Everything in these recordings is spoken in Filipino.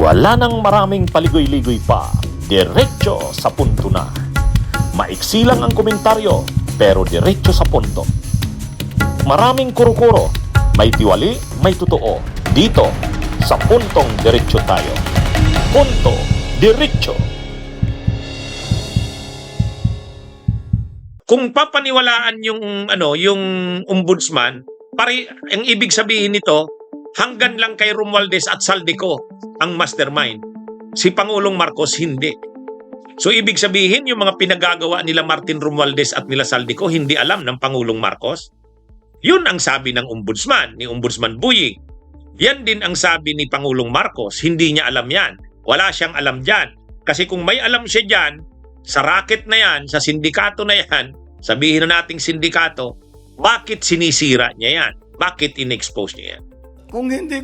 Wala nang maraming paligoy-ligoy pa, diretso sa punto na. Maiksi lang ang komentaryo, pero diretso sa punto. Maraming kuro-kuro, may tiwali, may totoo. Dito, sa puntong diretso tayo. Punto, diretso. Kung papaniwalaan yung ombudsman, ang ibig sabihin nito, hanggan lang kay Romualdez at Saldico ang mastermind. Si Pangulong Marcos hindi. So ibig sabihin yung mga pinagagawa nila Martin Romualdez at nila Saldico hindi alam ng Pangulong Marcos. Yun ang sabi ng ombudsman, ni Ombudsman Buying. Yan din ang sabi ni Pangulong Marcos, hindi niya alam yan. Wala siyang alam dyan. Kasi kung may alam siya dyan, sa racket na yan, sa sindikato na yan, sabihin na nating sindikato, bakit sinisira niya yan? Bakit in-expose niya yan? Kung hindi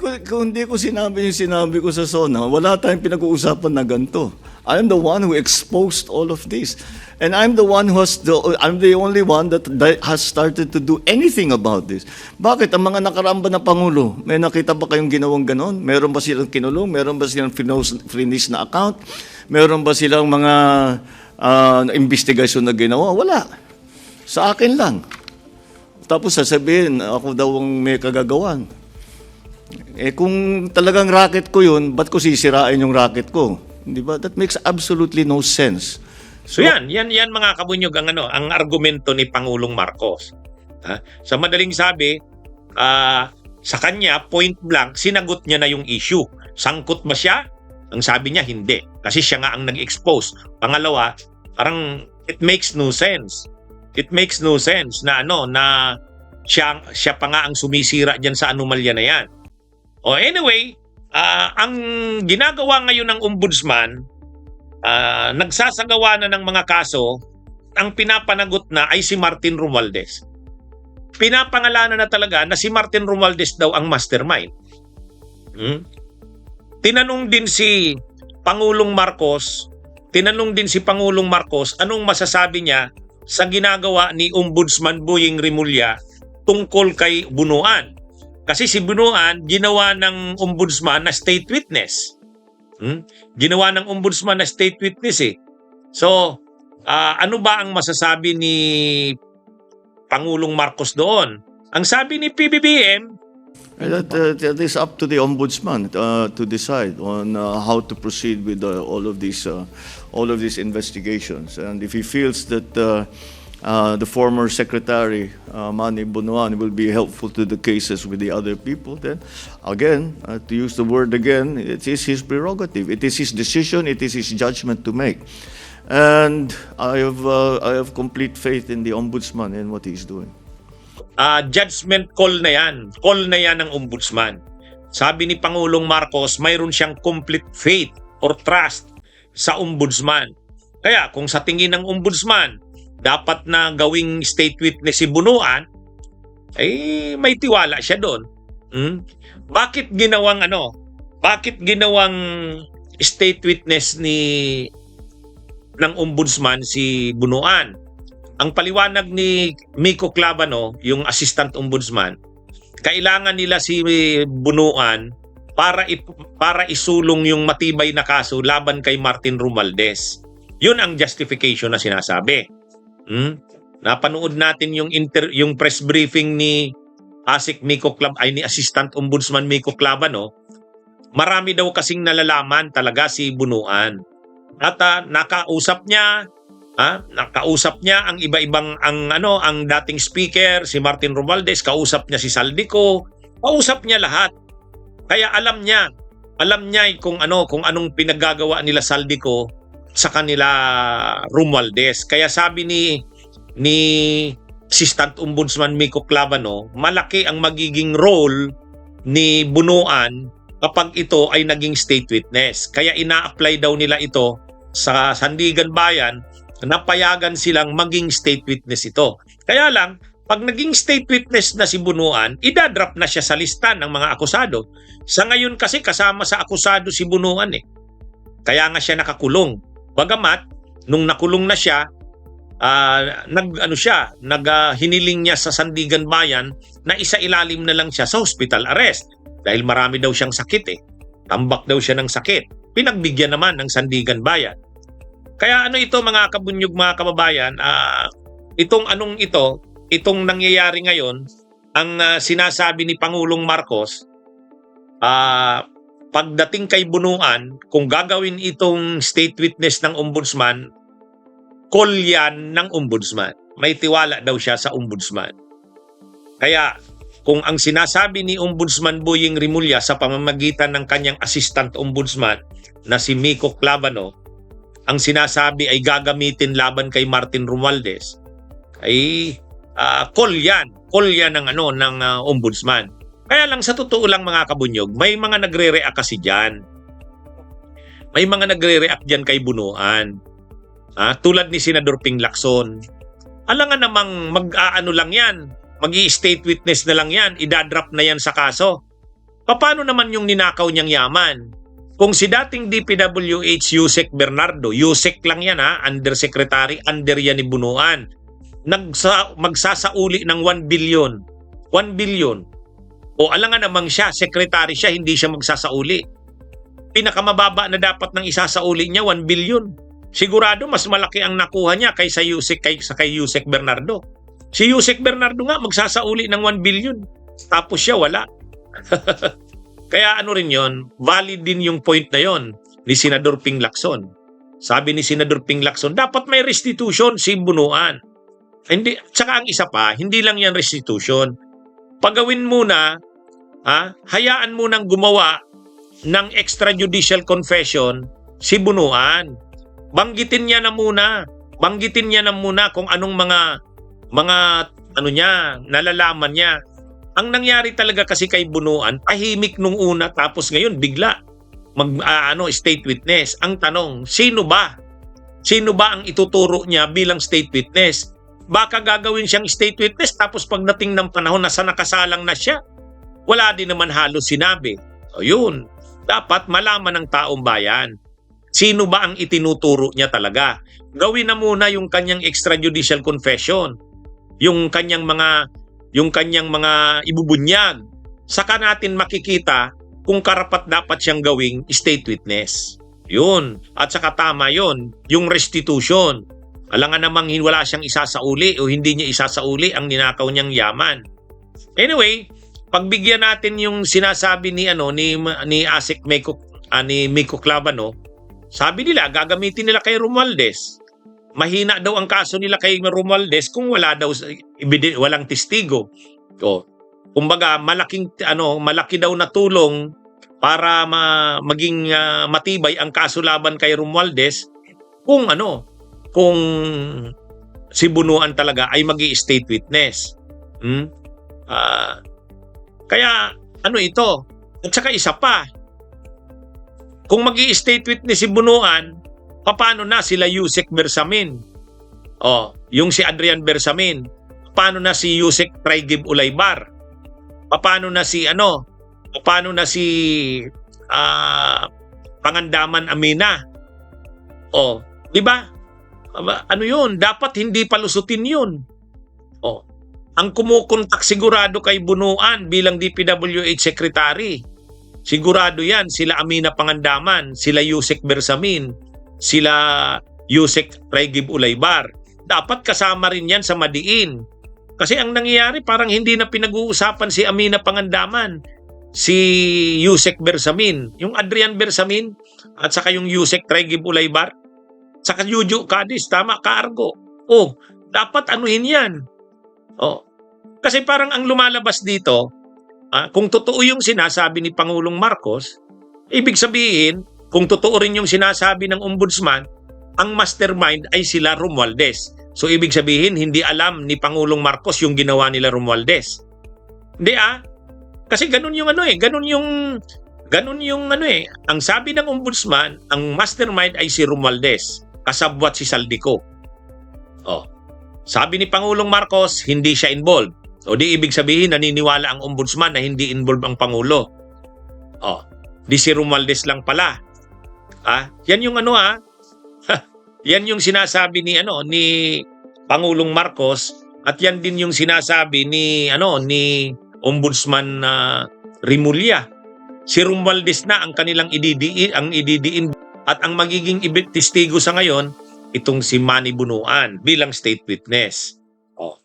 ko sinabi yung sinabi ko sa SONA, wala tayong pinag-uusapan na ganito. I'm the one who exposed all of this. And I'm the only one that has started to do anything about this. Bakit? Ang mga nakaramba na Pangulo, may nakita ba kayong ginawang ganon? Meron ba silang kinulong? Meron ba silang finish na account? Meron ba silang mga investigasyon na ginawa? Wala. Sa akin lang. Tapos sasabihin, ako daw ang may kagagawan. Eh kung talagang racket ko yun, ba't ko sisirain yung racket ko? Di ba? That makes absolutely no sense. So yan mga kabunyog ang argumento ni Pangulong Marcos. Sa madaling sabi, sa kanya, point blank, sinagot niya na yung issue. Sangkot ba siya? Ang sabi niya, hindi. Kasi siya nga ang nag-expose. Pangalawa, parang it makes no sense. It makes no sense na siya pa nga ang sumisira diyan sa anomalya na yan. Anyway, ang ginagawa ngayon ng ombudsman, nagsasagawa na ng mga kaso, ang pinapanagot na ay si Martin Romualdez. Pinapangalanan na talaga na si Martin Romualdez daw ang mastermind. Tinanong din si Pangulong Marcos, anong masasabi niya sa ginagawa ni Ombudsman Buying Rimulya tungkol kay Bunuan. Kasi si Bunuan, ginawa ng ombudsman na state witness. Ginawa ng ombudsman na state witness eh. So, ano ba ang masasabi ni Pangulong Marcos doon? Ang sabi ni PBBM, that is up to the ombudsman to decide on how to proceed with all of these investigations. And if he feels that the former secretary, Manny Bunuan, will be helpful to the cases with the other people, then again, to use the word again, it is his prerogative. It is his decision. It is his judgment to make. And I have complete faith in the ombudsman and what he's doing. Judgment call na yan. Call na yan ng ombudsman. Sabi ni Pangulong Marcos, mayroon siyang complete faith or trust sa ombudsman. Kaya kung sa tingin ng ombudsman, dapat na gawing state witness si Bunuan, ay may tiwala siya doon. Bakit ginawang state witness ng ombudsman si Bunuan? Ang paliwanag ni Miko Clavano, yung assistant ombudsman, kailangan nila si Bunuan para isulong yung matibay na kaso laban kay Martin Romualdez. Yun ang justification na sinasabi. Napanood natin yung press briefing ni ni Assistant Ombudsman Miko Clavano. Marami daw kasing nalalaman talaga si Bunuan. At nakausap niya ang iba-ibang ang dating speaker si Martin Romualdez, kausap niya si Saldico, kausap niya lahat. Kaya alam niya kung anong pinaggagawa nila Saldico sa kanila Romualdez. Kaya sabi ni Assistant Ombudsman Miko Clavano, malaki ang magiging role ni Bunuan kapag ito ay naging state witness. Kaya ina-apply daw nila ito sa Sandigan Bayan, napayagan silang maging state witness ito. Kaya lang, pag naging state witness na si Bunuan, idadrop na siya sa lista ng mga akusado. Sa ngayon kasi kasama sa akusado si Bunuan eh. Kaya nga siya nakakulong. Bagamat, nung nakulong na siya, hiniling niya sa Sandigan Bayan na isa ilalim na lang siya sa hospital arrest. Dahil marami daw siyang sakit eh. Tambak daw siya ng sakit. Pinagbigyan naman ng Sandigan Bayan. Kaya ano ito mga kabunyog, mga kababayan, itong nangyayari ngayon, ang sinasabi ni Pangulong Marcos, pagdating kay Bunuan, kung gagawin itong state witness ng ombudsman, call yan ng ombudsman. May tiwala daw siya sa ombudsman. Kaya kung ang sinasabi ni Ombudsman Boying Rimulya sa pamamagitan ng kanyang assistant ombudsman na si Miko Clavano, ang sinasabi ay gagamitin laban kay Martin Romualdez, ay call yan ng ombudsman. Kaya lang sa totoo lang mga kabunyog, may mga nagre-react kasi diyan. May mga nagre-react diyan kay Bunuan. Tulad ni Senador Ping Lacson. Alangan namang mag-aano lang yan. Mag-i-state witness na lang yan. Idadrop na yan sa kaso. Paano naman yung ninakaw niyang yaman? Kung si dating DPWH Yusek Bernardo, Yusek lang yan undersecretary, under yan ni Bunuan, magsasauli ng 1 billion. 1 billion. O alangan namang siya, secretary siya, hindi siya magsasauli. Pinakamababa na dapat ng isasauli niya, 1 billion. Sigurado mas malaki ang nakuha niya kaysa kay Yusek Bernardo. Si Yusek Bernardo nga magsasauli ng 1 billion. Tapos siya wala. Kaya ano rin yon, valid din yung point na yon ni Senador Ping Lacson. Sabi ni Senador Ping Lacson, dapat may restitution si Bunuan. Hindi, tsaka ang isa pa, hindi lang yan restitution. Pagawin muna, hayaan munang gumawa ng extrajudicial confession si Bunuan. Banggitin niya na muna kung anong mga nalalaman niya. Ang nangyari talaga kasi kay Bunuan, tahimik nung una tapos ngayon bigla state witness. Ang tanong, sino ba? Sino ba ang ituturo niya bilang state witness? Baka gagawin siyang state witness tapos pagdating ng panahon nasa nakasalang na siya, wala din naman halos sinabi. So yun, dapat malaman ng taong bayan. Sino ba ang itinuturo niya talaga? Gawin na muna yung kanyang extrajudicial confession. Yung kanyang mga ibubunyag. Saka natin makikita kung karapat dapat siyang gawing state witness. Yun. At saka tama yun. Yung restitution. Alangan namang wala siyang isasauli o hindi niya isasauli ang ninakaw niyang yaman. Anyway, pagbigyan natin yung sinasabi ni Asik ni Miko Clavano, sabi nila gagamitin nila kay Romualdez. Mahina daw ang kaso nila kay Romualdez kung walang testigo. Kumbaga malaki daw na tulong para maging matibay ang kaso laban kay Romualdez kung si Bunuan talaga ay magi-state witness. Kaya ito? At saka isa pa, kung magi-state witness si Bunuan, paano na sila Yusek Bersamin? Yung si Adrian Bersamin. Paano na si Yusek Traigib Ulaybar? Paano na si Pangandaman Amina? Di ba? Yun? Dapat hindi palusutin yun. Ang kumukontak sigurado kay Bunuan bilang DPWH Secretary. Sigurado yan, sila Amina Pangandaman, sila Yusek Bersamin, sila Yusek Traigib Ulaybar. Dapat kasama rin yan sa Madiin. Kasi ang nangyayari parang hindi na pinag-uusapan si Amina Pangandaman, si Yusek Bersamin, yung Adrian Bersamin, at saka yung Yusek Traigib Ulaybar, saka Yuju Cadiz, tama, Kaargo. Dapat anuhin yan. Kasi parang ang lumalabas dito, kung totoo yung sinasabi ni Pangulong Marcos, ibig sabihin, kung totoo rin yung sinasabi ng ombudsman, ang mastermind ay sila Romualdez. So ibig sabihin, hindi alam ni Pangulong Marcos yung ginawa nila Romualdez. Hindi Kasi ganun yung ang sabi ng ombudsman, ang mastermind ay si Romualdez, kasabwat si Saldico. Sabi ni Pangulong Marcos, hindi siya involved. O di ibig sabihin, naniniwala ang ombudsman na hindi involved ang Pangulo. Di si Romualdez lang pala. Yan yung yan yung sinasabi ni Pangulong Marcos, at yan din yung sinasabi ni Ombudsman Rimulya. Si Romualdez na ang kanilang ididiin at ang magiging testigo sa ngayon itong si Manny Bunuan bilang state witness. Oh.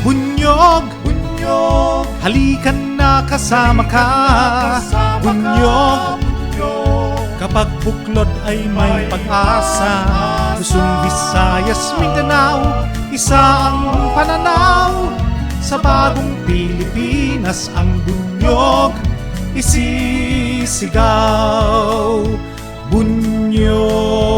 Bunyog, bunyog, halikan na kasama ka. Bunyog, kapag buklod ay may pag-asa. Luzon, Visayas, Mindanao, isa ang pananaw. Sa bagong Pilipinas ang bunyog isisigaw. Bunyog.